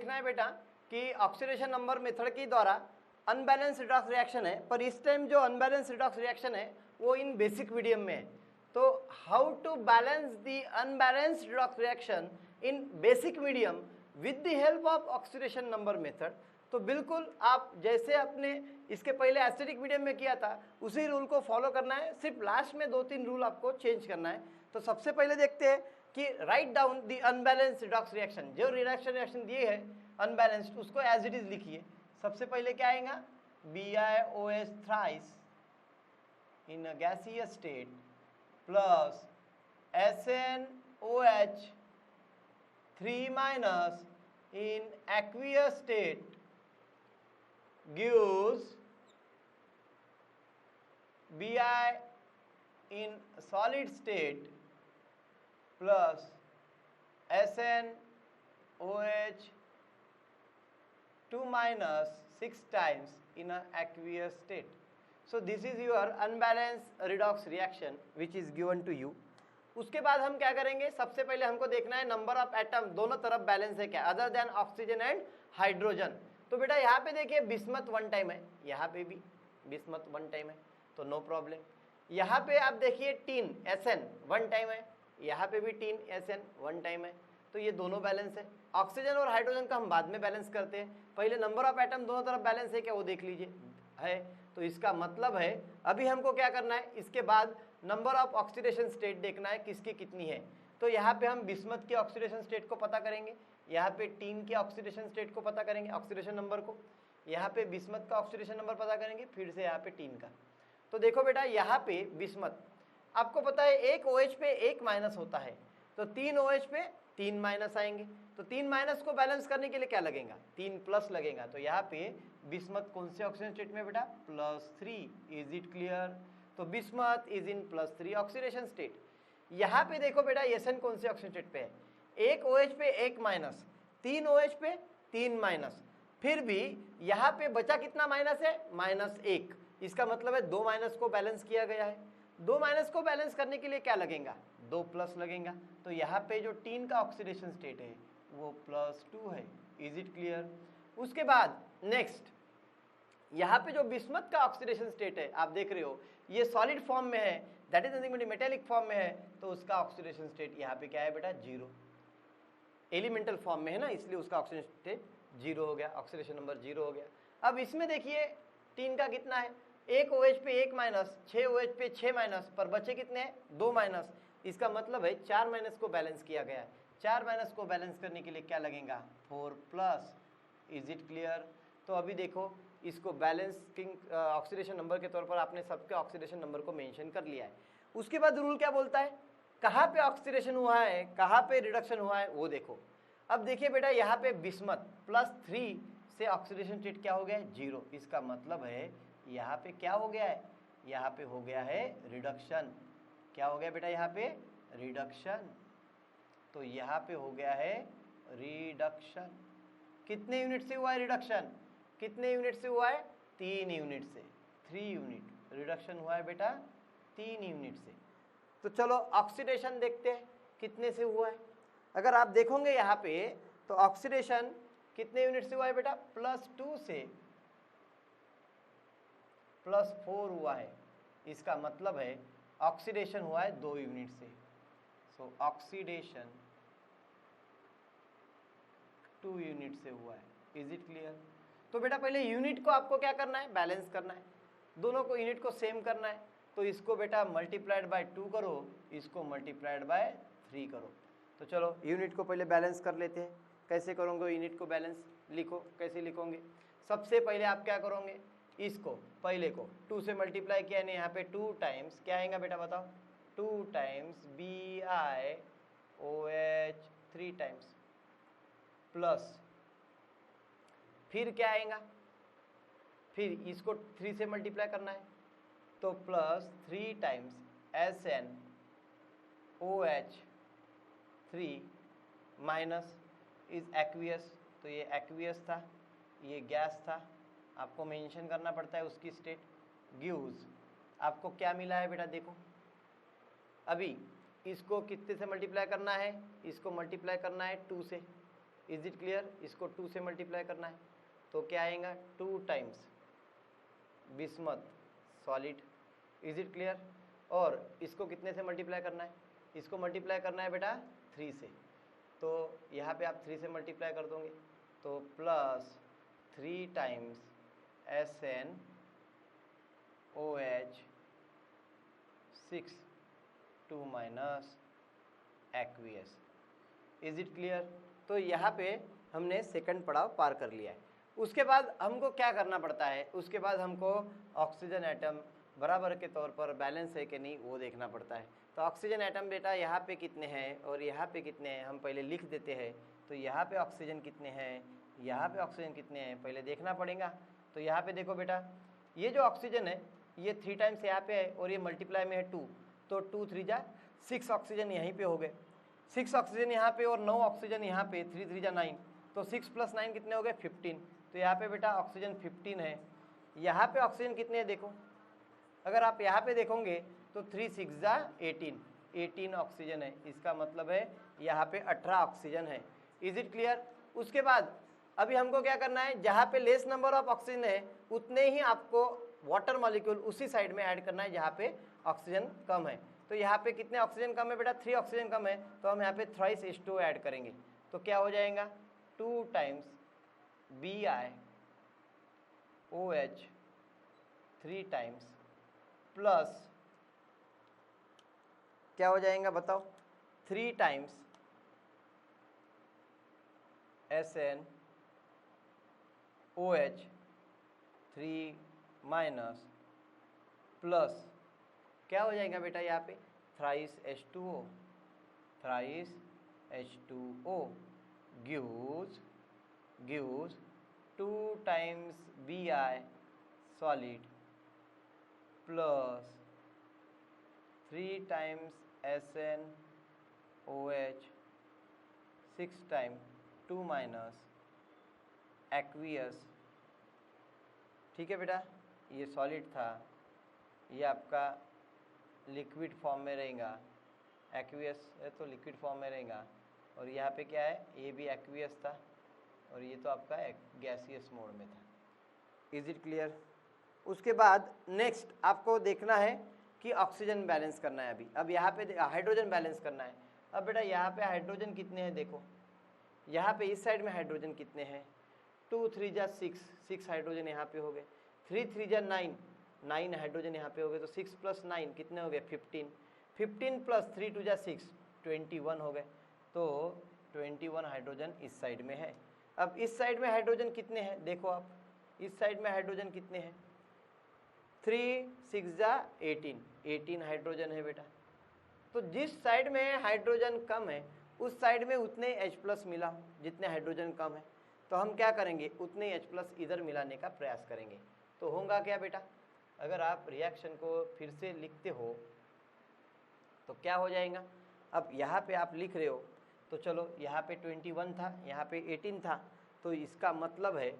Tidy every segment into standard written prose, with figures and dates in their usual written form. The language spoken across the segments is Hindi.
देखना है बेटा कि ऑक्सीडेशन नंबर मेथड के द्वारा अनबैलेंस रिडॉक्स रिएक्शन है, पर इस टाइम जो अनबैलेंस रिडॉक्स रिएक्शन है वो इन बेसिक मीडियम में है। तो how to balance the unbalance redox reaction in basic medium with the help of oxidation number method. तो बिल्कुल आप जैसे अपने इसके पहले एसिडिक मीडियम में किया था उसी रूल को फॉलो करना है, सिर्फ लास्ट में 2-3 रूल आपको चेंज करना है। तो सबसे पहले देखते हैं कि write down the unbalance redox reaction, जो रिएक्शन दिए है अनबैलेंस्ड उसको एज इट इज लिखिए। सबसे पहले क्या आएगा, BiOH thrice in a gaseous state plus SnOH 3 minus in aqueous state gives Bi in solid state plus SnOH 2 minus 6 times in an aqueous state. So this is your unbalanced redox reaction which is given to you. उसके बाद हम क्या करेंगे, सबसे पहले हमको देखना है नंबर ऑफ एटम दोनों तरफ बैलेंस है क्या, other than oxygen and hydrogen. तो बेटा यहाँ पे देखिए बिस्मथ 1 टाइम है, यहाँ पे भी बिस्मथ 1 टाइम है, तो नो प्रॉब्लम। यहाँ पे आप देखिए टीन SN 1 टाइम है, यहाँ पे भी टीन SN 1 टाइम है, तो ये दोनों बैलेंस है। ऑक्सीजन और हाइड्रोजन का हम बाद में बैलेंस करते हैं, पहले नंबर ऑफ एटम दोनों तरफ बैलेंस है क्या वो देख लीजिए, है। तो इसका मतलब है अभी हमको क्या करना है, इसके बाद नंबर ऑफ ऑक्सीडेशन स्टेट देखना है किसकी कितनी है। तो यहाँ पे हम बिस्मथ के ऑक्सीडेशन स्टेट को पता करेंगे, यहाँ पे टीन के ऑक्सीडेशन स्टेट को पता करेंगे, ऑक्सीडेशन नंबर को, यहाँ पे बिस्मथ का ऑक्सीडेशन नंबर पता करेंगे, फिर से यहाँ पे टीन का। तो देखो बेटा यहाँ पे बिस्मथ आपको पता है एक OH पे 1 माइनस होता है, तो 3 OH पे 3 माइनस आएंगे, तो 3 माइनस को बैलेंस करने के लिए क्या लगेगा, 3 प्लस लगेगा। तो यहाँ पे बिस्मथ कौन से ऑक्सीजन स्टेट में बेटा, +3। Is it clear? तो bismuth is in +3 oxidation state. यहाँ पे देखो बेटा SN कौन से ऑक्सीजन स्टेट पे है, एक OH पे 1 माइनस, 3 OH पे 3 माइनस, फिर भी यहाँ पे बचा कितना माइनस है, -1। इसका मतलब है 2 माइनस को बैलेंस किया गया है। 2 माइनस को बैलेंस करने के लिए क्या लगेगा, 2 प्लस लगेगा। तो यहाँ पे जो टीन का ऑक्सीडेशन स्टेट है वो +2 है। Is it clear? उसके बाद नेक्स्ट यहाँ पे जो बिस्मथ का ऑक्सीडेशन स्टेट है आप देख रहे हो ये सॉलिड फॉर्म में है, that is nothing but metallic form में है, तो उसका ऑक्सीडेशन स्टेट यहाँ पे क्या है बेटा, 0। एलिमेंटल फॉर्म में है ना, इसलिए उसका ऑक्सीडेशन स्टेट 0 हो गया, ऑक्सीडेशन नंबर 0 हो गया। अब इसमें देखिए टीन का कितना है, एक OH पे 1 माइनस, 6 OH पे 6 माइनस, पर बचे कितने हैं, 2 माइनस। इसका मतलब है 4 माइनस को बैलेंस किया गया है। 4 माइनस को बैलेंस करने के लिए क्या लगेगा, 4 प्लस। Is it clear? तो अभी देखो इसको बैलेंसिंग ऑक्सीडेशन नंबर के तौर पर आपने सबके ऑक्सीडेशन नंबर को मेंशन कर लिया है। उसके बाद रूल क्या बोलता है, कहाँ पे ऑक्सीडेशन हुआ है, कहाँ पे रिडक्शन हुआ है वो देखो। अब देखिए बेटा यहाँ पे बिस्मथ +3 से ऑक्सीडेशन स्टेट क्या हो गया है, 0। इसका मतलब है यहाँ पे क्या हो गया है, यहाँ पे हो गया है रिडक्शन। क्या हो गया बेटा, यहाँ पे रिडक्शन। तो यहाँ पे हो गया है रिडक्शन। कितने यूनिट से हुआ है रिडक्शन, कितने यूनिट से हुआ है, 3 यूनिट से, 3 यूनिट रिडक्शन हुआ है बेटा, 3 यूनिट से। तो चलो ऑक्सीडेशन देखते हैं कितने से हुआ है। अगर आप देखोगे यहाँ पे तो ऑक्सीडेशन कितने यूनिट से हुआ है बेटा, +2 से +4 हुआ है। इसका मतलब है ऑक्सीडेशन हुआ है 2 यूनिट से। सो ऑक्सीडेशन 2 यूनिट से हुआ है। Is it clear? तो बेटा पहले यूनिट को आपको क्या करना है, बैलेंस करना है, दोनों को यूनिट को सेम करना है। तो इसको बेटा मल्टीप्लाइड बाय 2 करो, इसको मल्टीप्लाइड बाय 3 करो। तो चलो यूनिट को पहले बैलेंस कर लेते हैं। कैसे करोगे यूनिट को बैलेंस, लिखो कैसे लिखोगे। सबसे पहले आप क्या करोगे, इसको पहले को 2 से मल्टीप्लाई किया, यानी यहाँ पे 2 टाइम्स क्या आएगा बेटा बताओ, 2 टाइम्स BiOH 3 टाइम्स प्लस, फिर क्या आएगा, फिर इसको 3 से मल्टीप्लाई करना है तो +3 times SnOH 3 minus is aqueous. तो ये एक्वियस था, ये गैस था, आपको मेंशन करना पड़ता है उसकी स्टेट। गिव्स आपको क्या मिला है बेटा, देखो अभी इसको कितने से मल्टीप्लाई करना है, इसको मल्टीप्लाई करना है 2 से, इज इट क्लियर? इसको 2 से मल्टीप्लाई करना है तो क्या आएगा 2 times bismuth solid, is it clear? और इसको कितने से मल्टीप्लाई करना है? इसको मल्टीप्लाई करना है बेटा 3 से, तो यहाँ पे आप 3 से मल्टीप्लाई कर दोगे तो plus 3 times SnOH 6 2 minus aqueous, is it clear? तो यहाँ पे हमने सेकंड पड़ाव पार कर लिया है। उसके बाद हमको क्या करना पड़ता है? उसके बाद हमको ऑक्सीजन एटम बराबर के तौर पर बैलेंस है कि नहीं वो देखना पड़ता है। तो ऑक्सीजन एटम बेटा यहाँ पे कितने हैं और यहाँ पे कितने हैं हम पहले लिख देते हैं। तो यहाँ पे ऑक्सीजन कितने हैं, यहाँ पे ऑक्सीजन कितने हैं पहले देखना पड़ेगा। तो यहाँ पे देखो बेटा, ये जो ऑक्सीजन है ये 3 टाइम्स यहाँ पे है और ये मल्टीप्लाई में है 2, तो 2 3 जा 6 ऑक्सीजन यहीं पे हो गए, 6 ऑक्सीजन यहाँ पे और 9 ऑक्सीजन यहाँ पे, 3 3 जा 9, तो 6 + 9 कितने हो गए 15। तो यहाँ पे बेटा ऑक्सीजन 15 है। यहाँ पे ऑक्सीजन कितने हैं देखो, अगर आप यहाँ पे देखोगे तो 3 6 जा 18 ऑक्सीजन है, इसका मतलब है यहाँ पे 18 ऑक्सीजन है, इज इट क्लियर? उसके बाद अभी हमको क्या करना है, जहाँ पे लेस नंबर ऑफ ऑक्सीजन है उतने ही आपको वाटर मॉलिक्यूल उसी साइड में ऐड करना है जहाँ पे ऑक्सीजन कम है। तो यहाँ पे कितने ऑक्सीजन कम है बेटा, 3 ऑक्सीजन कम है, तो हम यहाँ पे थ्राइस H2O ऐड करेंगे तो क्या हो जाएगा 2 टाइम्स BiOH 3 टाइम्स प्लस क्या हो जाएगा बताओ 3 टाइम्स SnOH 3 माइनस प्लस क्या हो जाएगा बेटा यहाँ पे thrice H2O gives 2 times Bi solid plus 3 times SnOH 6 time 2 minus aqueous. ठीक है बेटा, ये सॉलिड था, ये आपका लिक्विड फॉर्म में रहेगा, एक्वियस है तो लिक्विड फॉर्म में रहेगा, और यहाँ पे क्या है ये भी एक्वियस था और ये तो आपका गैसियस मोड में था, इज इट क्लियर? उसके बाद नेक्स्ट आपको देखना है कि ऑक्सीजन बैलेंस करना है। अब यहाँ पे हाइड्रोजन बैलेंस करना है। अब बेटा यहाँ पे हाइड्रोजन कितने हैं देखो, यहाँ पे इस साइड में हाइड्रोजन कितने हैं 2 3 जा 6 हाइड्रोजन यहाँ पे हो गए, 3 3 जा 9 हाइड्रोजन यहाँ पे हो गए, तो 6 + 9 कितने हो गए 15 प्लस 3 2 जा 6 21 हो गए, तो 21 हाइड्रोजन इस साइड में है। अब इस साइड में हाइड्रोजन कितने हैं देखो आप, इस साइड में हाइड्रोजन कितने हैं 3 6 जा 18 हाइड्रोजन है बेटा। तो जिस साइड में हाइड्रोजन कम है उस साइड में उतने H+ मिला जितने हाइड्रोजन कम है, तो हम क्या करेंगे उतने H+ इधर मिलाने का प्रयास करेंगे। तो होगा क्या बेटा, अगर आप रिएक्शन को फिर से लिखते हो तो क्या हो जाएगा, अब यहाँ पे आप लिख रहे हो तो चलो यहाँ पे 21 था यहाँ पे 18 था, तो इसका मतलब है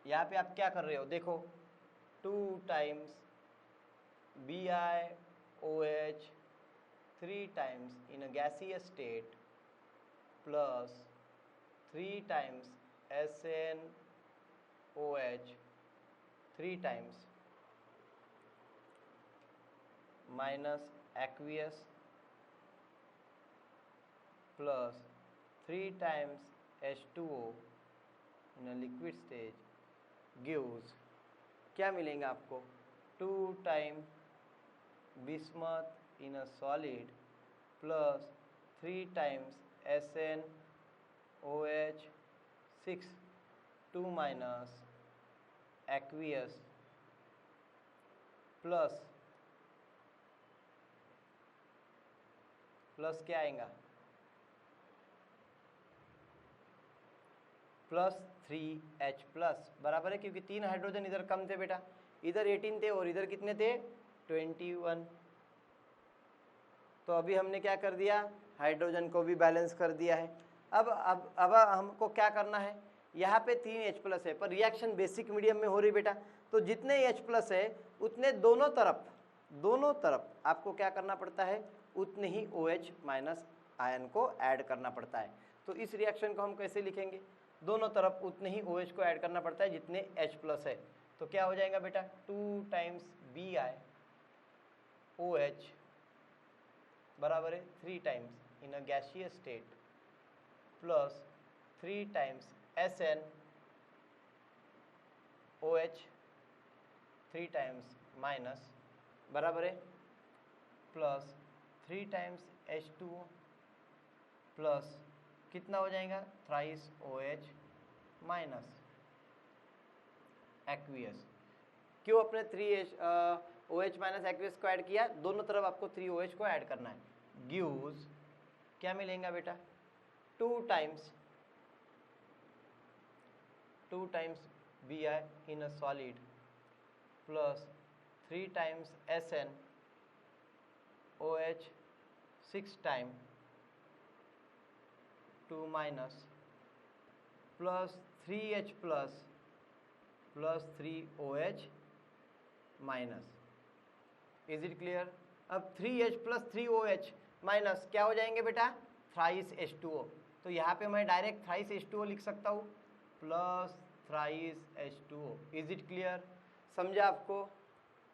यहाँ पे आप क्या कर रहे हो देखो 2 times BiOH 3 times in a gaseous state plus 3 times SnOH 3 times minus aqueous plus 3 times H2O in a liquid stage gives क्या मिलेगा आपको 2 time bismuth in a solid plus 3 times SnOH 6 2 minus aqueous plus क्या आएगा प्लस 3H+ बराबर है, क्योंकि 3 हाइड्रोजन इधर कम थे बेटा, इधर 18 थे और इधर कितने थे 21। तो अभी हमने क्या कर दिया हाइड्रोजन को भी बैलेंस कर दिया है। अब हमको क्या करना है, यहाँ पे 3H+ है पर रिएक्शन बेसिक मीडियम में हो रही बेटा, तो जितने H+ है उतने दोनों तरफ आपको क्या करना पड़ता है उतने ही OH- आयन को ऐड करना पड़ता है। तो इस रिएक्शन को हम कैसे लिखेंगे, दोनों तरफ उतने ही OH को ऐड करना पड़ता है जितने H+ है। तो क्या हो जाएगा बेटा, 2 टाइम्स BiOH बराबर है 3 times in a gaseous state plus 3 times SnOH 3 times minus बराबर है प्लस 3 टाइम्स H2O प्लस कितना हो जाएगा, थ्राइस OH माइनस एक्वियस। क्यों अपने 3 OH माइनस एक्वियस को ऐड किया, दोनों तरफ आपको 3 OH को ऐड करना है। गिव्स क्या मिलेगा बेटा, 2 times Bi in a solid plus 3 times SnOH 6 time 2 minus plus 3H plus 3OH minus. Is it clear. अब 3H प्लस 3OH माइनस क्या हो जाएंगे बेटा, थ्राइस H2O। तो यहाँ पे मैं डायरेक्ट थ्राइस H2O लिख सकता हूँ plus thrice H2O। Is it clear, समझा आपको,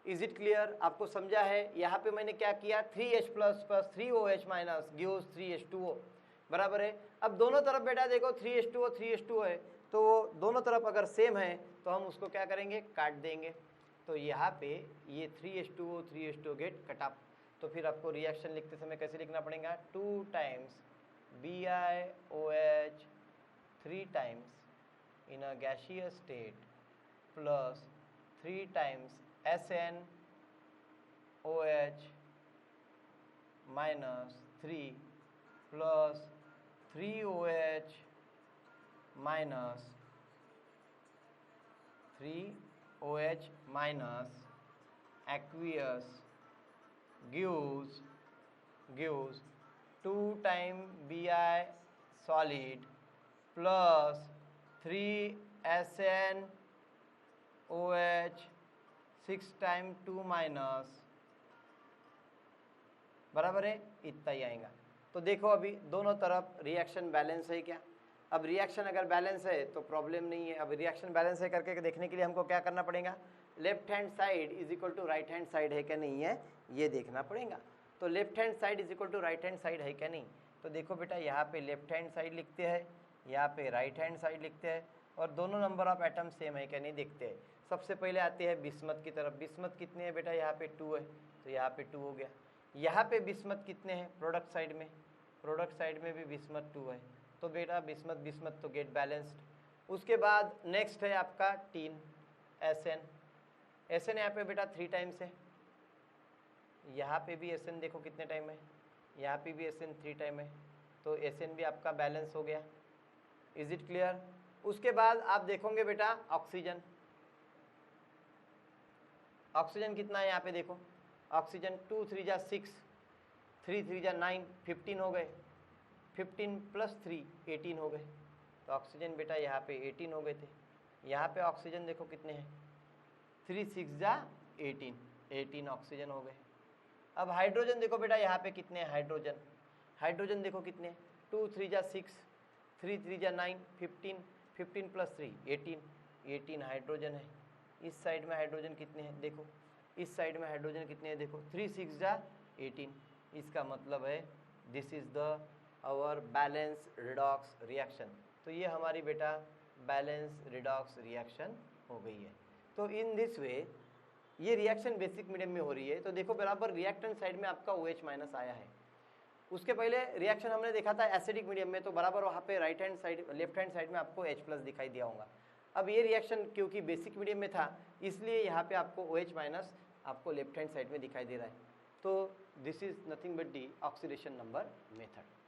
इज इट क्लियर, आपको समझा है। यहाँ पे मैंने क्या किया, 3H plus 3OH minus gives 3H2O बराबर है। अब दोनों तरफ बेटा देखो 3H2O है, तो दोनों तरफ अगर सेम है तो हम उसको क्या करेंगे, काट देंगे। तो यहाँ पे ये 3H2O गेट कट ऑफ। तो फिर आपको रिएक्शन लिखते समय कैसे लिखना पड़ेगा, 2 times BiOH 3 times in a gaseous state plus 3 times SnOH minus 3 plus 3OH minus 3OH minus aqueous gives 2 time Bi solid plus 3 SnOH 6 time 2 minus बराबर है, इतना ही आएगा। तो देखो अभी दोनों तरफ रिएक्शन बैलेंस है क्या। अब रिएक्शन अगर बैलेंस है तो प्रॉब्लम नहीं है। अब रिएक्शन बैलेंस है करके देखने के लिए हमको क्या करना पड़ेगा, left hand side is equal to right hand side है क्या नहीं है, ये देखना पड़ेगा। तो left hand side is equal to right hand side है क्या नहीं। तो देखो बेटा यहाँ पे लेफ्ट हैंड साइड लिखते हैं, यहाँ पे राइट हैंड साइड लिखते हैं, और दोनों नंबर ऑफ एटम सेम है क्या नहीं देखते हैं। सबसे पहले आते हैं बिस्मथ की तरफ। बिस्मथ कितने हैं बेटा, यहाँ पे 2 है, तो यहाँ पे 2 हो गया। यहाँ पे बिस्मथ कितने हैं, प्रोडक्ट साइड में, प्रोडक्ट साइड में भी बिस्मथ 2 है, तो बेटा बिस्मथ तो गेट बैलेंस्ड। उसके बाद नेक्स्ट है आपका 3 SN यहाँ पे बेटा 3 टाइम्स है, यहाँ पे भी SN देखो कितने टाइम है, यहाँ पे भी SN 3 टाइम है, तो SN भी आपका बैलेंस हो गया। Is it clear. उसके बाद आप देखोगे बेटा ऑक्सीजन, ऑक्सीजन कितना है यहाँ पे देखो, ऑक्सीजन 2 3 जा 6, 3 3 जा 9, 15 हो गए, 15 प्लस 3 18 हो गए। तो ऑक्सीजन बेटा यहाँ पे 18 हो गए थे। यहाँ पे ऑक्सीजन देखो कितने हैं, 3 6 जा 18 ऑक्सीजन हो गए। अब हाइड्रोजन देखो बेटा यहाँ पे कितने हैं, हाइड्रोजन देखो कितने हैं, 2 3 जा 6, 3 3 जा 9, 15 प्लस 3 18 हाइड्रोजन है। इस साइड में हाइड्रोजन कितने हैं देखो, इस साइड में हाइड्रोजन कितने हैं देखो, 3 6 जा 18। इसका मतलब है this is the our balance redox reaction. तो ये हमारी बेटा बैलेंस रिडॉक्स रिएक्शन हो गई है। तो इन दिस वे ये रिएक्शन बेसिक मीडियम में हो रही है। तो देखो बराबर रिएक्टेंट साइड में आपका OH माइनस आया है। उसके पहले रिएक्शन हमने देखा था एसिडिक मीडियम में, तो बराबर वहाँ पे right hand side left hand side में आपको H प्लस दिखाई दिया होगा। अब ये रिएक्शन क्योंकि बेसिक मीडियम में था इसलिए यहाँ पे आपको OH माइनस आपको लेफ्ट हैंड साइड में दिखाई दे रहा है। तो this is nothing but the oxidation number method.